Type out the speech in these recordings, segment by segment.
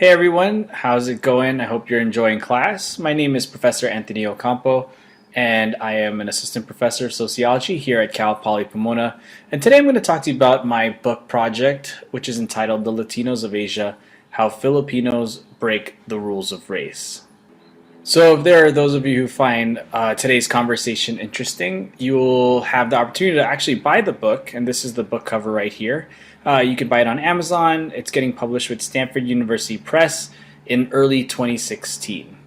Hey everyone, how's it going? I hope you're enjoying class. My name is Professor Anthony Ocampo, and I am an assistant professor of sociology here at Poly Pomona. And today I'm going to talk to you about my book project, which is entitled The Latinos of Asia: How Filipinos Break the Rules of Race. So if there are those of you who find today's conversation interesting, you will have the opportunity to actually buy the book, and this is the book cover right here. You can buy it on Amazon. It's getting published with Stanford University Press in early 2016.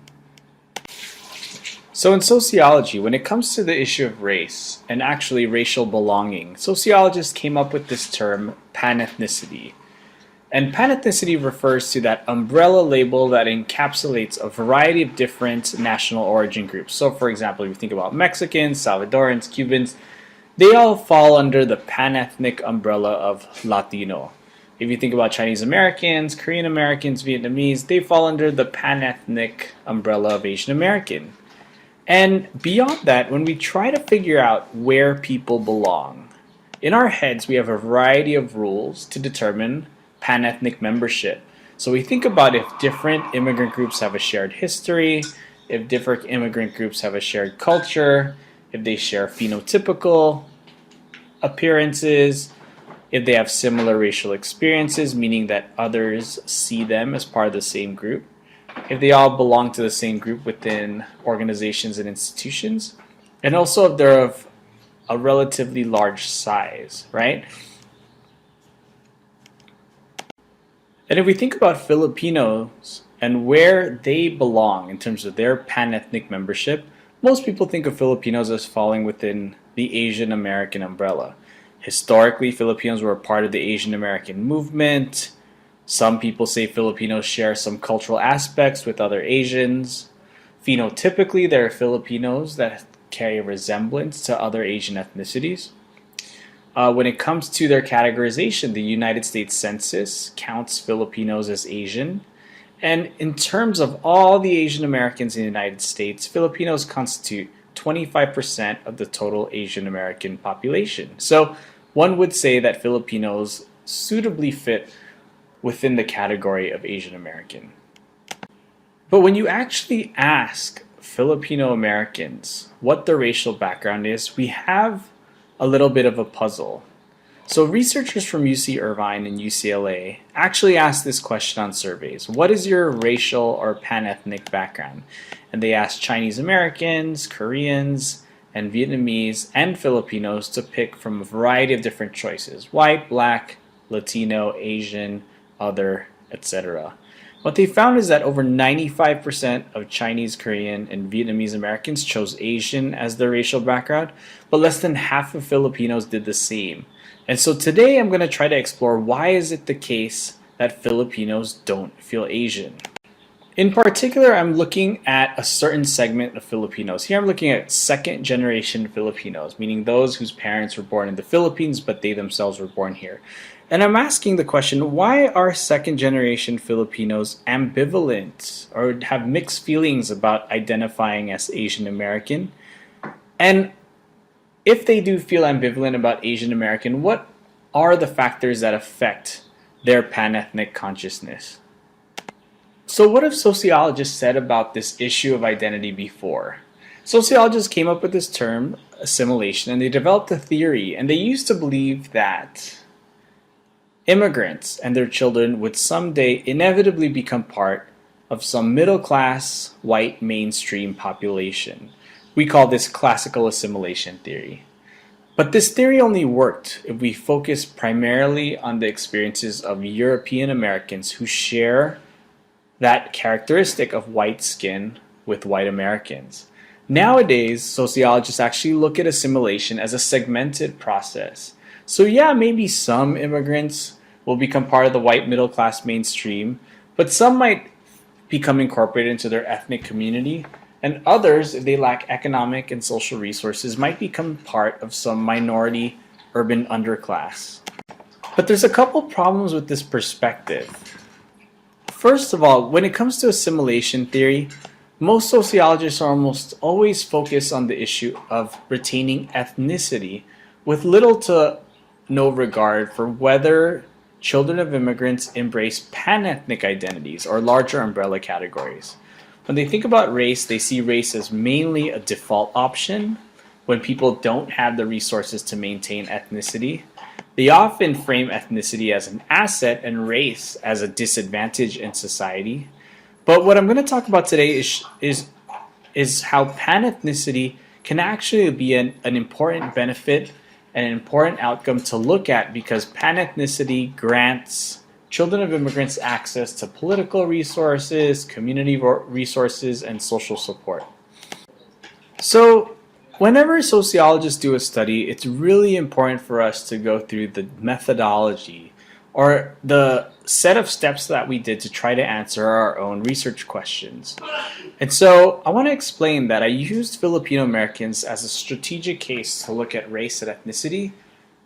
So in sociology, when it comes to the issue of race, and actually racial belonging, sociologists came up with this term, panethnicity. And panethnicity refers to that umbrella label that encapsulates a variety of different national origin groups. So for example, if you think about Mexicans, Salvadorans, Cubans, they all fall under the panethnic umbrella of Latino. If you think about Chinese Americans, Korean Americans, Vietnamese, they fall under the panethnic umbrella of Asian American. And beyond that, when we try to figure out where people belong, in our heads we have a variety of rules to determine panethnic membership. So we think about if different immigrant groups have a shared history, if different immigrant groups have a shared culture, if they share phenotypical appearances, if they have similar racial experiences, meaning that others see them as part of the same group, if they all belong to the same group within organizations and institutions, and also if they're of a relatively large size, right? And if we think about Filipinos and where they belong in terms of their panethnic membership, most people think of Filipinos as falling within the Asian American umbrella. Historically, Filipinos were a part of the Asian American movement. Some people say Filipinos share some cultural aspects with other Asians. Phenotypically, there are Filipinos that carry a resemblance to other Asian ethnicities. When it comes to their categorization, the United States Census counts Filipinos as Asian. And in terms of all the Asian Americans in the United States, Filipinos constitute 25% of the total Asian American population. So one would say that Filipinos suitably fit within the category of Asian American. But when you actually ask Filipino Americans what their racial background is, we have a little bit of a puzzle. So researchers from UC Irvine and UCLA actually asked this question on surveys. What is your racial or panethnic background? And they asked Chinese Americans, Koreans, and Vietnamese and Filipinos to pick from a variety of different choices: white, black, Latino, Asian, other, etc. What they found is that over 95% of Chinese, Korean, and Vietnamese Americans chose Asian as their racial background, but less than half of Filipinos did the same. And so today I'm going to try to explore why is it the case that Filipinos don't feel Asian. In particular, I'm looking at a certain segment of Filipinos. Here I'm looking at second generation Filipinos, meaning those whose parents were born in the Philippines but they themselves were born here. And I'm asking the question, why are second generation Filipinos ambivalent or have mixed feelings about identifying as Asian American? And if they do feel ambivalent about Asian American, what are the factors that affect their panethnic consciousness? So what have sociologists said about this issue of identity before? Sociologists came up with this term, assimilation, and they developed a theory, and they used to believe that immigrants and their children would someday inevitably become part of some middle-class, white, mainstream population. We call this classical assimilation theory. But this theory only worked if we focus primarily on the experiences of European Americans who share that characteristic of white skin with white Americans. Nowadays, sociologists actually look at assimilation as a segmented process. So yeah, maybe some immigrants will become part of the white middle class mainstream, but some might become incorporated into their ethnic community, and others, if they lack economic and social resources, might become part of some minority urban underclass. But there's a couple problems with this perspective. First of all, when it comes to assimilation theory, most sociologists are almost always focused on the issue of retaining ethnicity with little to no regard for whether children of immigrants embrace panethnic identities or larger umbrella categories. When they think about race, they see race as mainly a default option when people don't have the resources to maintain ethnicity. They often frame ethnicity as an asset and race as a disadvantage in society. But what I'm going to talk about today is how panethnicity can actually be an important benefit and an important outcome to look at because panethnicity grants children of immigrants access to political resources, community resources, and social support. So, whenever sociologists do a study, it's really important for us to go through the methodology or the set of steps that we did to try to answer our own research questions. And so I want to explain that I used Filipino Americans as a strategic case to look at race and ethnicity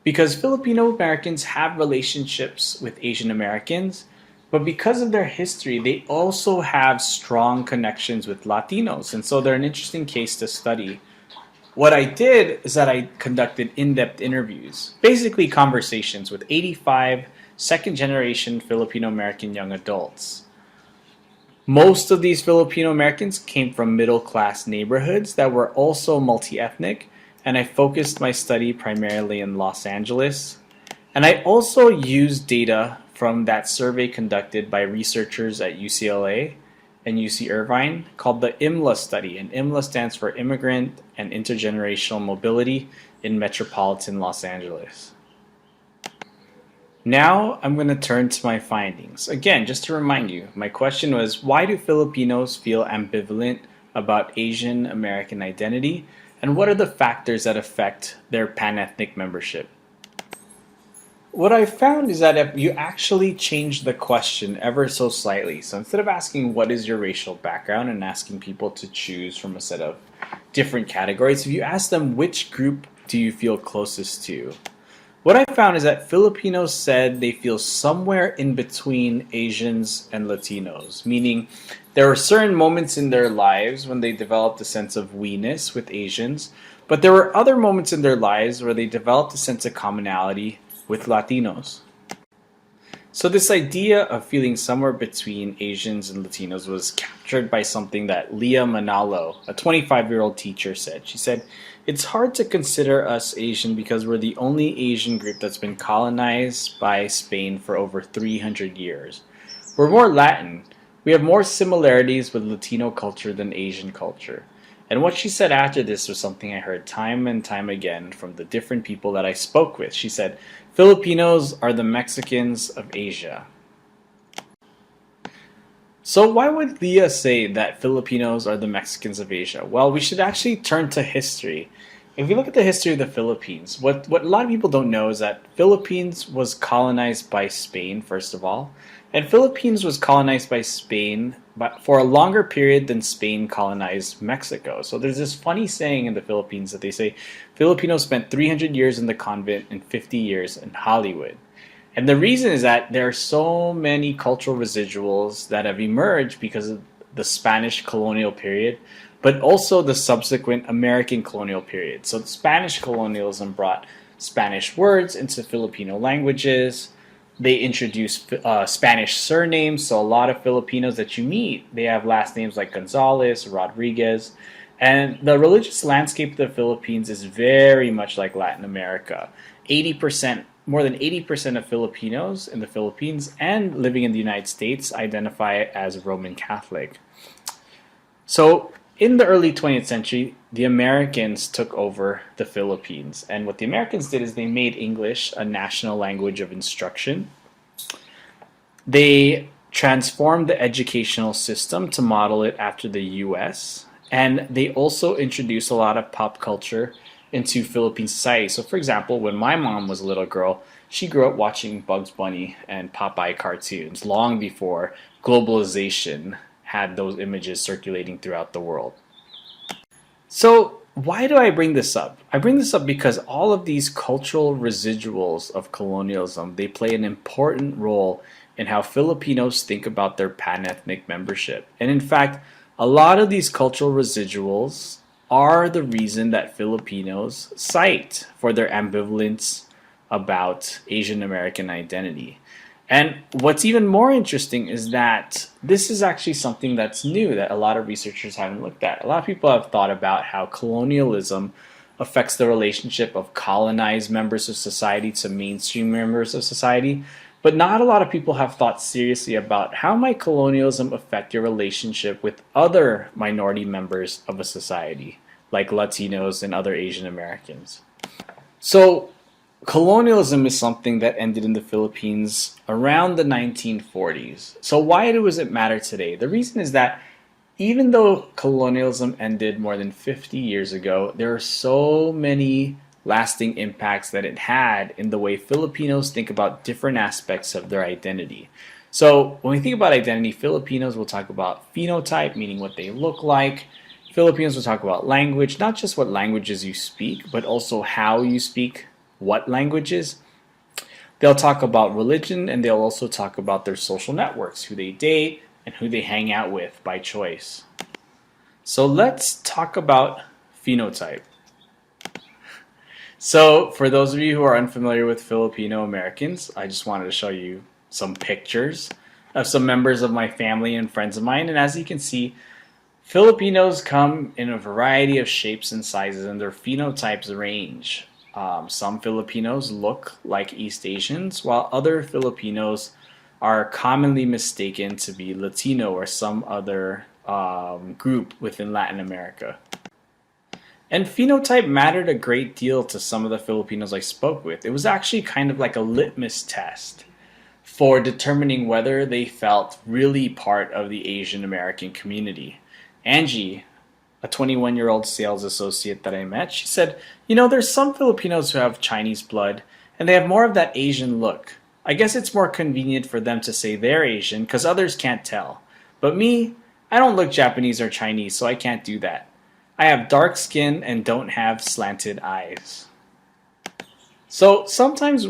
because Filipino Americans have relationships with Asian Americans, but because of their history, they also have strong connections with Latinos. And so they're an interesting case to study. What I did is that I conducted in-depth interviews, basically conversations with 85 second-generation Filipino American young adults. Most of these Filipino Americans came from middle-class neighborhoods that were also multi-ethnic, and I focused my study primarily in Los Angeles. And I also used data from that survey conducted by researchers at UCLA and UC Irvine called the IMLA study, and IMLA stands for Immigrant and Intergenerational Mobility in Metropolitan Los Angeles. Now I'm going to turn to my findings. Again, just to remind you, my question was, why do Filipinos feel ambivalent about Asian American identity, and what are the factors that affect their panethnic membership? What I found is that if you actually change the question ever so slightly, so instead of asking what is your racial background and asking people to choose from a set of different categories, if you ask them which group do you feel closest to, what I found is that Filipinos said they feel somewhere in between Asians and Latinos, meaning there were certain moments in their lives when they developed a sense of we-ness with Asians, but there were other moments in their lives where they developed a sense of commonality with Latinos. So this idea of feeling somewhere between Asians and Latinos was captured by something that Leah Manalo, a 25-year-old teacher, said. She said, "It's hard to consider us Asian because we're the only Asian group that's been colonized by Spain for over 300 years. We're more Latin. We have more similarities with Latino culture than Asian culture." And what she said after this was something I heard time and time again from the different people that I spoke with. She said, "Filipinos are the Mexicans of Asia." So why would Leah say that Filipinos are the Mexicans of Asia? Well, we should actually turn to history. If you look at the history of the Philippines, what a lot of people don't know is that Philippines was colonized by Spain, first of all. And Philippines was colonized by Spain for a longer period than Spain colonized Mexico. So there's this funny saying in the Philippines that they say Filipinos spent 300 years in the convent and 50 years in Hollywood. And the reason is that there are so many cultural residuals that have emerged because of the Spanish colonial period, but also the subsequent American colonial period. So the Spanish colonialism brought Spanish words into Filipino languages. They introduced Spanish surnames, so a lot of Filipinos that you meet, they have last names like Gonzalez, Rodriguez. And the religious landscape of the Philippines is very much like Latin America. 80%, more than 80% of Filipinos in the Philippines and living in the United States identify as Roman Catholic. So in the early 20th century, the Americans took over the Philippines. And what the Americans did is they made English a national language of instruction. They transformed the educational system to model it after the US. And they also introduced a lot of pop culture into Philippine society. So for example, when my mom was a little girl, she grew up watching Bugs Bunny and Popeye cartoons long before globalization had those images circulating throughout the world. So why do I bring this up? I bring this up because all of these cultural residuals of colonialism, they play an important role in how Filipinos think about their pan-ethnic membership. And in fact, a lot of these cultural residuals are the reason that Filipinos cite for their ambivalence about Asian American identity. And what's even more interesting is that this is actually something that's new that a lot of researchers haven't looked at. A lot of people have thought about how colonialism affects the relationship of colonized members of society to mainstream members of society, but not a lot of people have thought seriously about how might colonialism affect your relationship with other minority members of a society, like Latinos and other Asian Americans. So, colonialism is something that ended in the Philippines around the 1940s. So why does it matter today? The reason is that even though colonialism ended more than 50 years ago, there are so many lasting impacts that it had in the way Filipinos think about different aspects of their identity. So when we think about identity, Filipinos will talk about phenotype, meaning what they look like. Filipinos will talk about language, not just what languages you speak, but also how you speak what languages. They'll talk about religion, and they'll also talk about their social networks, who they date and who they hang out with by choice. So let's talk about phenotype. So for those of you who are unfamiliar with Filipino Americans, I just wanted to show you some pictures of some members of my family and friends of mine. And as you can see, Filipinos come in a variety of shapes and sizes, and their phenotypes range. Some Filipinos look like East Asians, while other Filipinos are commonly mistaken to be Latino or some other group within Latin America. And phenotype mattered a great deal to some of the Filipinos I spoke with. It was actually kind of like a litmus test for determining whether they felt really part of the Asian American community. Angie, a 21-year-old sales associate that I met, she said, there's some Filipinos who have Chinese blood, and they have more of that Asian look. I guess it's more convenient for them to say they're Asian because others can't tell. But me, I don't look Japanese or Chinese, so I can't do that. I have dark skin and don't have slanted eyes. So sometimes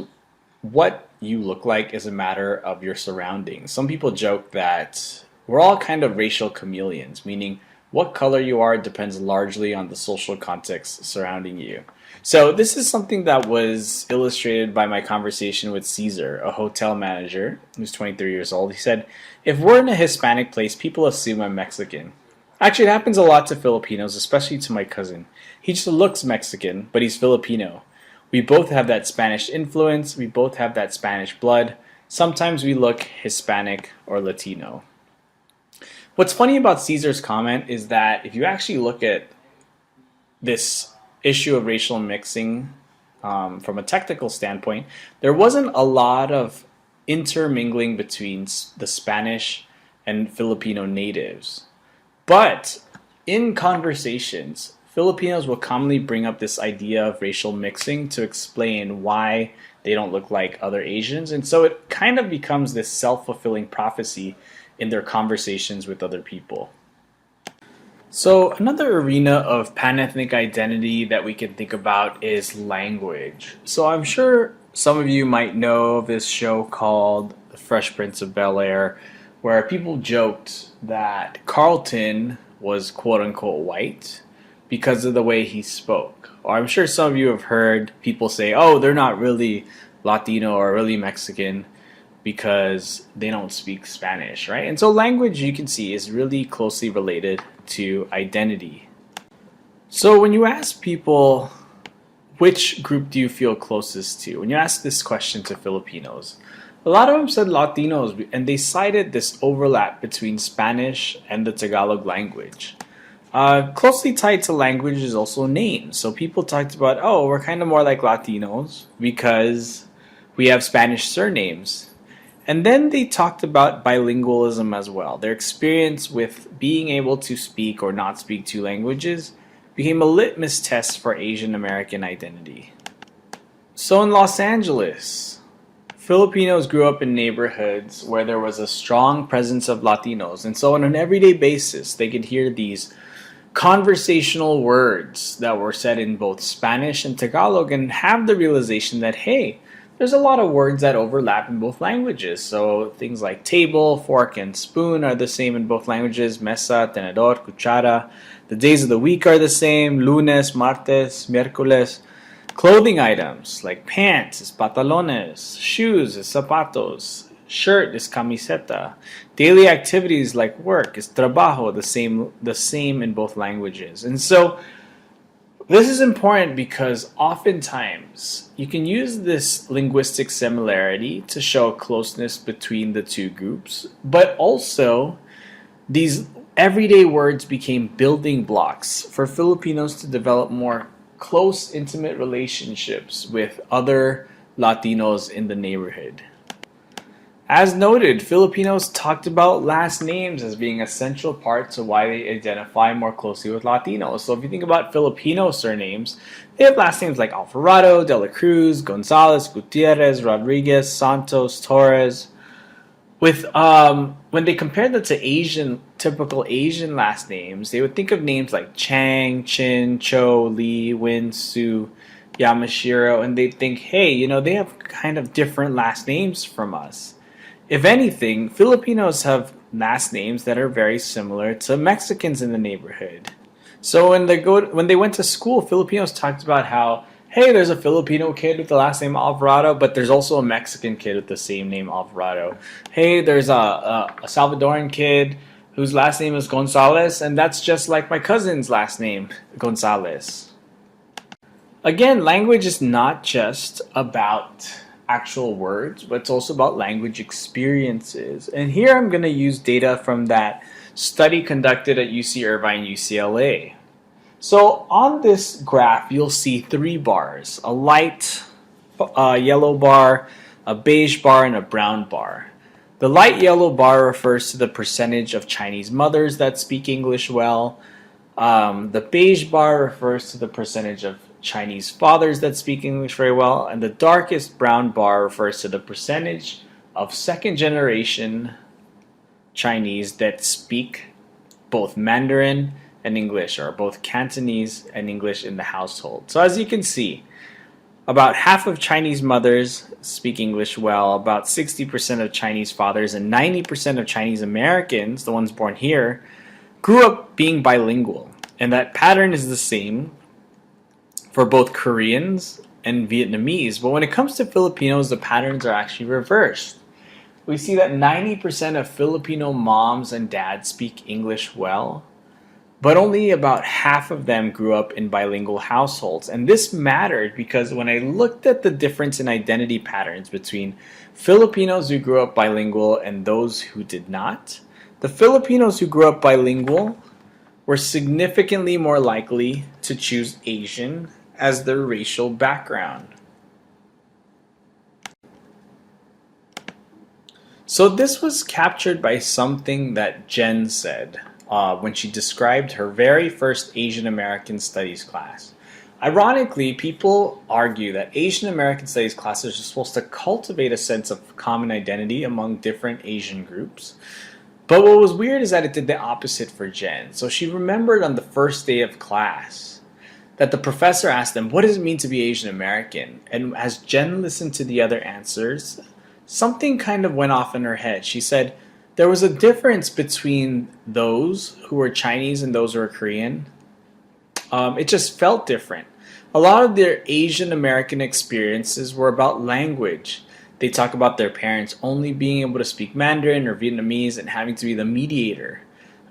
what you look like is a matter of your surroundings. Some people joke that we're all kind of racial chameleons, meaning what color you are depends largely on the social context surrounding you. So this is something that was illustrated by my conversation with Caesar, a hotel manager who's 23 years old. He said, if we're in a Hispanic place, people assume I'm Mexican. Actually, it happens a lot to Filipinos, especially to my cousin. He just looks Mexican, but he's Filipino. We both have that Spanish influence. We both have that Spanish blood. Sometimes we look Hispanic or Latino. What's funny about Caesar's comment is that if you actually look at this issue of racial mixing from a technical standpoint, there wasn't a lot of intermingling between the Spanish and Filipino natives. But in conversations, Filipinos will commonly bring up this idea of racial mixing to explain why they don't look like other Asians. And so it kind of becomes this self-fulfilling prophecy in their conversations with other people. So another arena of panethnic identity that we can think about is language. So I'm sure some of you might know of this show called The Fresh Prince of Bel-Air, where people joked that Carlton was quote-unquote white because of the way he spoke. Or I'm sure some of you have heard people say, oh, they're not really Latino or really Mexican because they don't speak Spanish, right? And so language, you can see, is really closely related to identity. So when you ask people, which group do you feel closest to? When you ask this question to Filipinos, a lot of them said Latinos, and they cited this overlap between Spanish and the Tagalog language. Closely tied to language is also names. So people talked about, oh, we're kind of more like Latinos because we have Spanish surnames. And then they talked about bilingualism as well. Their experience with being able to speak or not speak two languages became a litmus test for Asian American identity. So in Los Angeles, Filipinos grew up in neighborhoods where there was a strong presence of Latinos. And so on an everyday basis, they could hear these conversational words that were said in both Spanish and Tagalog and have the realization that, hey, there's a lot of words that overlap in both languages. So things like table, fork, and spoon are the same in both languages. Mesa, tenedor, cuchara. The days of the week are the same. Lunes, martes, miércoles. Clothing items like pants is pantalones. Shoes is zapatos. Shirt is camiseta. Daily activities like work is trabajo, the same in both languages. And so this is important because oftentimes you can use this linguistic similarity to show closeness between the two groups, but also these everyday words became building blocks for Filipinos to develop more close, intimate relationships with other Latinos in the neighborhood. As noted, Filipinos talked about last names as being a central part to why they identify more closely with Latinos. So if you think about Filipino surnames, they have last names like Alvarado, De La Cruz, Gonzalez, Gutierrez, Rodriguez, Santos, Torres. With when they compare them to typical Asian last names, they would think of names like Chang, Chin, Cho, Lee, Win, Su, Yamashiro, and they'd think, hey, they have kind of different last names from us. If anything, Filipinos have last names that are very similar to Mexicans in the neighborhood. So when they went to school, Filipinos talked about how, hey, there's a Filipino kid with the last name Alvarado, but there's also a Mexican kid with the same name Alvarado. Hey, there's a Salvadoran kid whose last name is Gonzalez, and that's just like my cousin's last name, Gonzalez. Again, language is not just about actual words, but it's also about language experiences. And here I'm going to use data from that study conducted at UC Irvine, UCLA. So on this graph, you'll see three bars: a light yellow bar, a beige bar, and a brown bar. The light yellow bar refers to the percentage of Chinese mothers that speak English well. The beige bar refers to the percentage of Chinese fathers that speak English very well, and the darkest brown bar refers to the percentage of second generation Chinese that speak both Mandarin and English, or both Cantonese and English in the household. So as you can see, about half of Chinese mothers speak English well, about 60% of Chinese fathers, and 90% of Chinese Americans, the ones born here, grew up being bilingual. And that pattern is the same for both Koreans and Vietnamese. But when it comes to Filipinos, the patterns are actually reversed. We see that 90% of Filipino moms and dads speak English well, but only about half of them grew up in bilingual households. And this mattered because when I looked at the difference in identity patterns between Filipinos who grew up bilingual and those who did not, the Filipinos who grew up bilingual were significantly more likely to choose Asian as their racial background. So this was captured by something that Jen said when she described her very first Asian American Studies class. Ironically, people argue that Asian American Studies classes are supposed to cultivate a sense of common identity among different Asian groups. But what was weird is that it did the opposite for Jen. So she remembered on the first day of class that the professor asked them, what does it mean to be Asian American? And as Jen listened to the other answers, something kind of went off in her head. She said there was a difference between those who were Chinese and those who were Korean. It just felt different. A lot of their Asian American experiences were about language. They talk about their parents only being able to speak Mandarin or Vietnamese and having to be the mediator.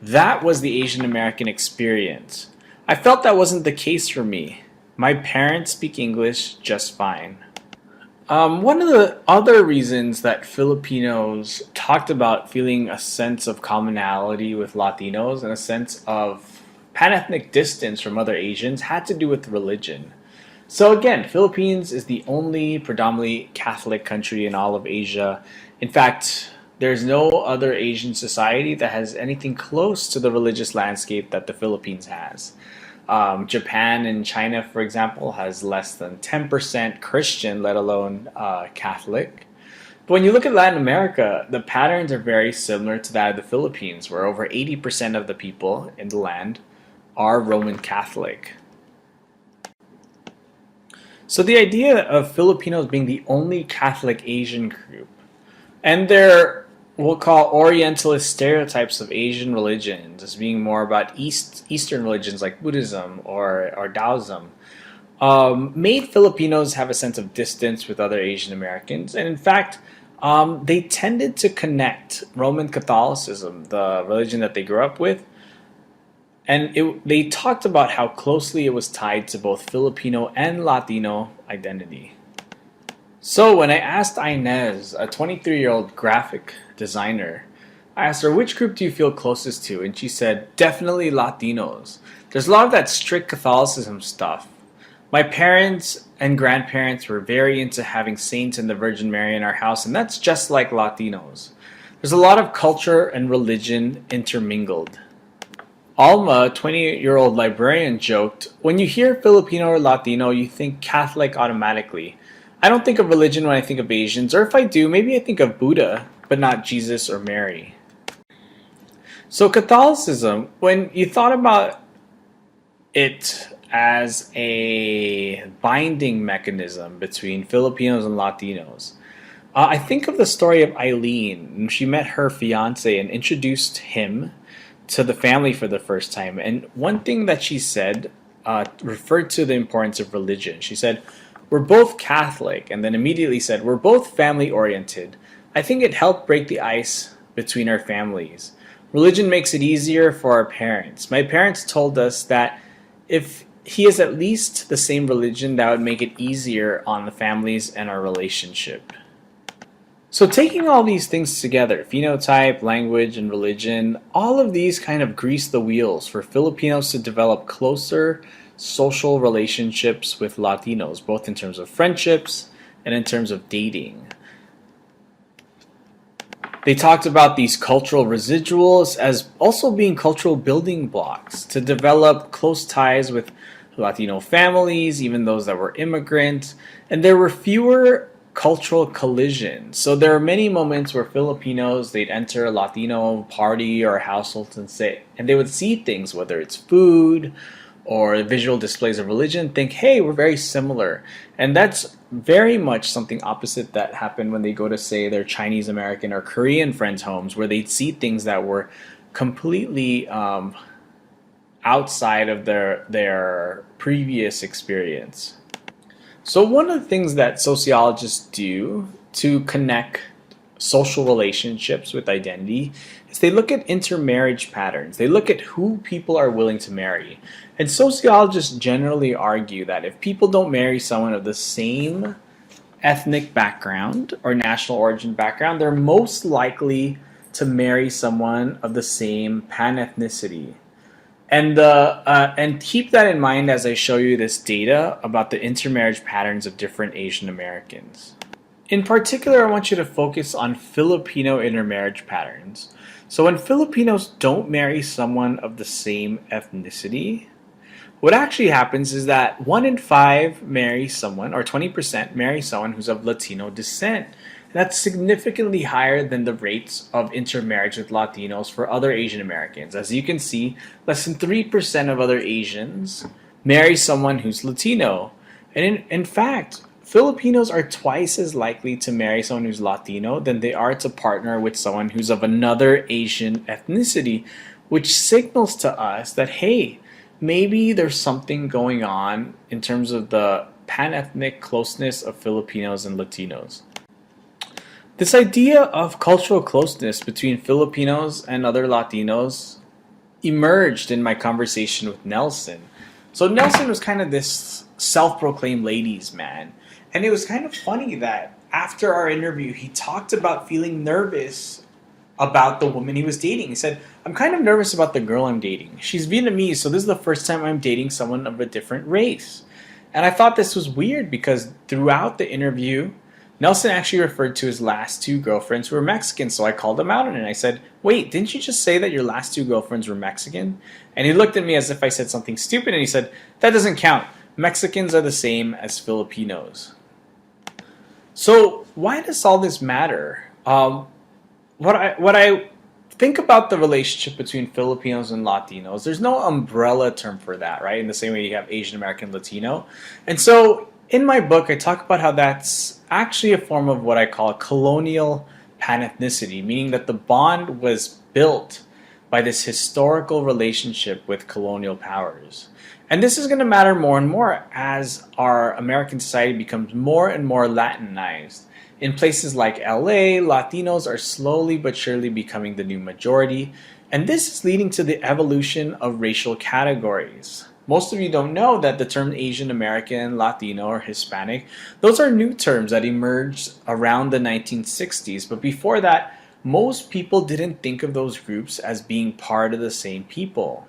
That was the Asian American experience. I felt that wasn't the case for me. My parents speak English just fine. One of the other reasons that Filipinos talked about feeling a sense of commonality with Latinos and a sense of panethnic distance from other Asians had to do with religion. So again, Philippines is the only predominantly Catholic country in all of Asia. In fact, there's no other Asian society that has anything close to the religious landscape that the Philippines has. Japan and China, for example, has less than 10% Christian, let alone Catholic. But when you look at Latin America, the patterns are very similar to that of the Philippines, where over 80% of the people in the land are Roman Catholic. So the idea of Filipinos being the only Catholic Asian group, and their we'll call Orientalist stereotypes of Asian religions as being more about Eastern religions like Buddhism or Taoism, made Filipinos have a sense of distance with other Asian Americans. And in fact, They tended to connect Roman Catholicism, the religion that they grew up with, and they talked about how closely it was tied to both Filipino and Latino identity. So when I asked Inez, a 23-year-old graphic designer, I asked her, which group do you feel closest to? And she said, definitely Latinos. There's a lot of that strict Catholicism stuff. My parents and grandparents were very into having saints and the Virgin Mary in our house, and that's just like Latinos. There's a lot of culture and religion intermingled. Alma, a 28-year-old librarian, joked, when you hear Filipino or Latino, you think Catholic automatically. I don't think of religion when I think of Asians, or if I do, maybe I think of Buddha, but not Jesus or Mary. So Catholicism, when you thought about it as a binding mechanism between Filipinos and Latinos, I think of the story of Eileen. She met her fiance and introduced him to the family for the first time. And one thing that she said referred to the importance of religion. She said, we're both Catholic, and then immediately said, we're both family oriented. I think it helped break the ice between our families. Religion makes it easier for our parents. My parents told us that if he is at least the same religion, that would make it easier on the families and our relationship. So taking all these things together, phenotype, language, and religion, all of these kind of grease the wheels for Filipinos to develop closer social relationships with Latinos, both in terms of friendships and in terms of dating. They talked about these cultural residuals as also being cultural building blocks to develop close ties with Latino families, even those that were immigrants, and there were fewer cultural collisions. So there are many moments where Filipinos, they'd enter a Latino party or household and they would see things, whether it's food or visual displays of religion, think, hey, we're very similar. And that's very much something opposite that happened when they go to, say, their Chinese American or Korean friends' homes, where they'd see things that were completely outside of their previous experience. So one of the things that sociologists do to connect social relationships with identity is they look at intermarriage patterns. They look at who people are willing to marry. And sociologists generally argue that if people don't marry someone of the same ethnic background or national origin background, they're most likely to marry someone of the same panethnicity. And keep that in mind as I show you this data about the intermarriage patterns of different Asian Americans. In particular, I want you to focus on Filipino intermarriage patterns. So when Filipinos don't marry someone of the same ethnicity, what actually happens is that 1 in 5 marry someone, or 20% marry someone who's of Latino descent. That's significantly higher than the rates of intermarriage with Latinos for other Asian Americans. As you can see, less than 3% of other Asians marry someone who's Latino. And in fact, Filipinos are twice as likely to marry someone who's Latino than they are to partner with someone who's of another Asian ethnicity, which signals to us that, hey, maybe there's something going on in terms of the pan-ethnic closeness of Filipinos and Latinos. This idea of cultural closeness between Filipinos and other Latinos emerged in my conversation with Nelson. So Nelson was kind of this self-proclaimed ladies' man. And it was kind of funny that after our interview, he talked about feeling nervous about the woman he was dating. He said, I'm kind of nervous about the girl I'm dating. She's Vietnamese, so this is the first time I'm dating someone of a different race. And I thought this was weird because throughout the interview, Nelson actually referred to his last 2 girlfriends who were Mexican, so I called him out on it. And I said, wait, didn't you just say that your last 2 girlfriends were Mexican? And he looked at me as if I said something stupid, and he said, that doesn't count. Mexicans are the same as Filipinos. So why does all this matter? What I think about the relationship between Filipinos and Latinos, there's no umbrella term for that, right? In the same way you have Asian American, Latino. And so in my book, I talk about how that's actually a form of what I call colonial panethnicity, meaning that the bond was built by this historical relationship with colonial powers. And this is going to matter more and more as our American society becomes more and more Latinized. In places like LA, Latinos are slowly but surely becoming the new majority, and this is leading to the evolution of racial categories. Most of you don't know that the term Asian American, Latino, or Hispanic, those are new terms that emerged around the 1960s, but before that, most people didn't think of those groups as being part of the same people.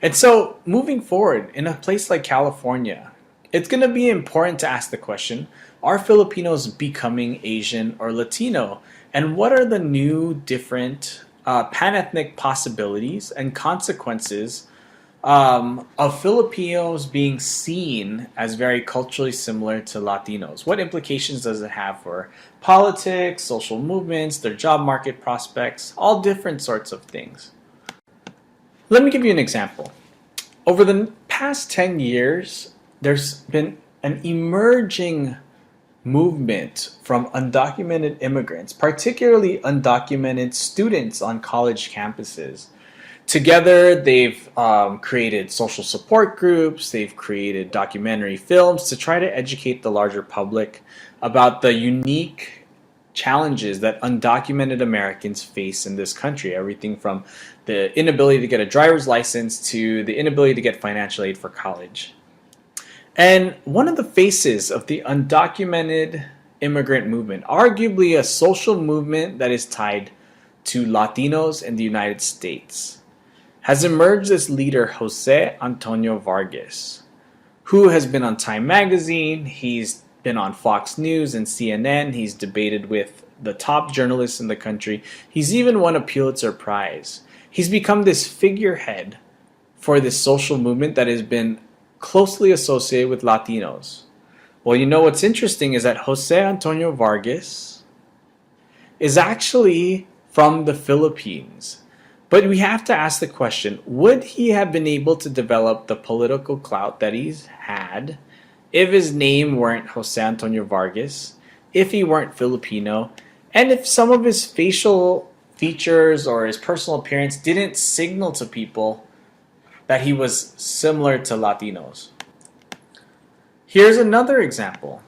And so, moving forward, in a place like California, it's going to be important to ask the question, are Filipinos becoming Asian or Latino? And what are the new, different panethnic possibilities and consequences of Filipinos being seen as very culturally similar to Latinos? What implications does it have for politics, social movements, their job market prospects, all different sorts of things? Let me give you an example. Over the past 10 years, there's been an emerging movement from undocumented immigrants, particularly undocumented students on college campuses. Together, they've created social support groups, they've created documentary films to try to educate the larger public about the unique challenges that undocumented Americans face in this country. Everything from the inability to get a driver's license to the inability to get financial aid for college. And one of the faces of the undocumented immigrant movement, arguably a social movement that is tied to Latinos in the United States, has emerged this leader, Jose Antonio Vargas, who has been on Time Magazine, he's been on Fox News and CNN, he's debated with the top journalists in the country, he's even won a Pulitzer Prize. He's become this figurehead for this social movement that has been closely associated with Latinos. Well, you know what's interesting is that Jose Antonio Vargas is actually from the Philippines. But we have to ask the question, would he have been able to develop the political clout that he's had if his name weren't Jose Antonio Vargas, if he weren't Filipino, and if some of his facial features or his personal appearance didn't signal to people that he was similar to Latinos? Here's another example.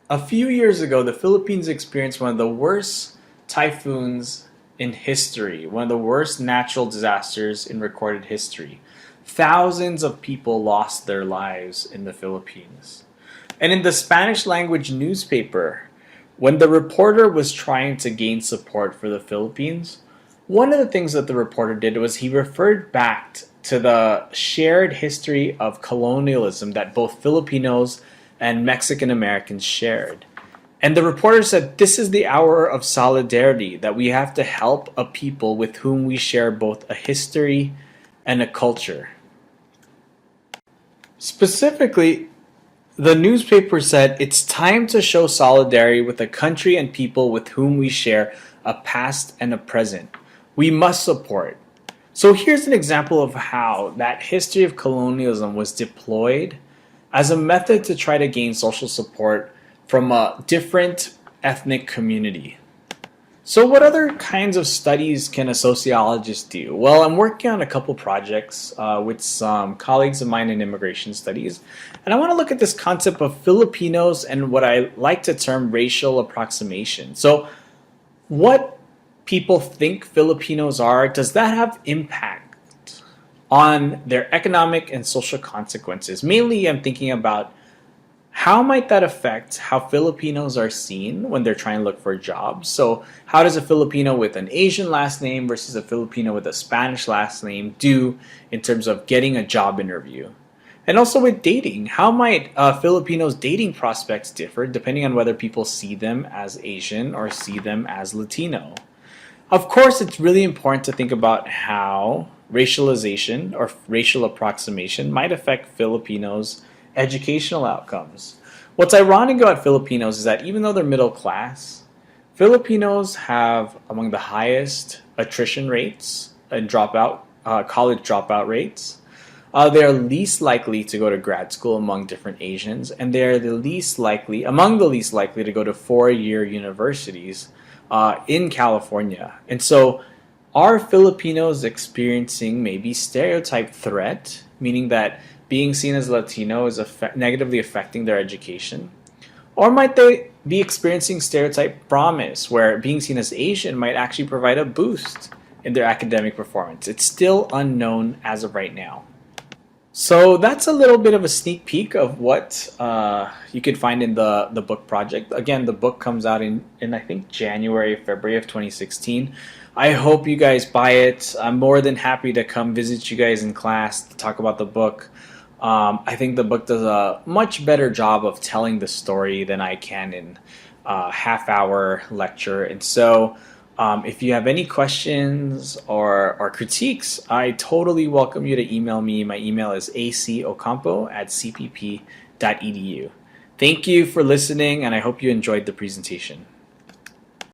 A few years ago, the Philippines experienced one of the worst typhoons in history, one of the worst natural disasters in recorded history. Thousands of people lost their lives in the Philippines. And in the Spanish language newspaper, when the reporter was trying to gain support for the Philippines, one of the things that the reporter did was he referred back to the shared history of colonialism that both Filipinos and Mexican Americans shared. And the reporter said, this is the hour of solidarity, that we have to help a people with whom we share both a history and a culture. Specifically, the newspaper said, it's time to show solidarity with a country and people with whom we share a past and a present. We must support. So here's an example of how that history of colonialism was deployed as a method to try to gain social support from a different ethnic community. So what other kinds of studies can a sociologist do? Well, I'm working on a couple projects with some colleagues of mine in immigration studies, and I want to look at this concept of Filipinos and what I like to term racial approximation. So what people think Filipinos are, does that have impact on their economic and social consequences? Mainly, I'm thinking about how might that affect how Filipinos are seen when they're trying to look for jobs? So how does a Filipino with an Asian last name versus a Filipino with a Spanish last name do in terms of getting a job interview? And also with dating, how might Filipinos' dating prospects differ depending on whether people see them as Asian or see them as Latino? Of course, it's really important to think about how racialization or racial approximation might affect Filipinos' educational outcomes. What's ironic about Filipinos is that even though they're middle class, Filipinos have among the highest attrition rates and college dropout rates. They are least likely to go to grad school among different Asians, and they are among the least likely to go to four-year universities in California. And so are Filipinos experiencing maybe stereotype threat, meaning that being seen as Latino is negatively affecting their education? Or might they be experiencing stereotype promise, where being seen as Asian might actually provide a boost in their academic performance? It's still unknown as of right now. So that's a little bit of a sneak peek of what you could find in the book project. Again, the book comes out in I think January, February of 2016. I hope you guys buy it. I'm more than happy to come visit you guys in class to talk about the book. I think the book does a much better job of telling the story than I can in a half-hour lecture. And so, if you have any questions or critiques, I totally welcome you to email me. My email is acocampo@cpp.edu. Thank you for listening, and I hope you enjoyed the presentation.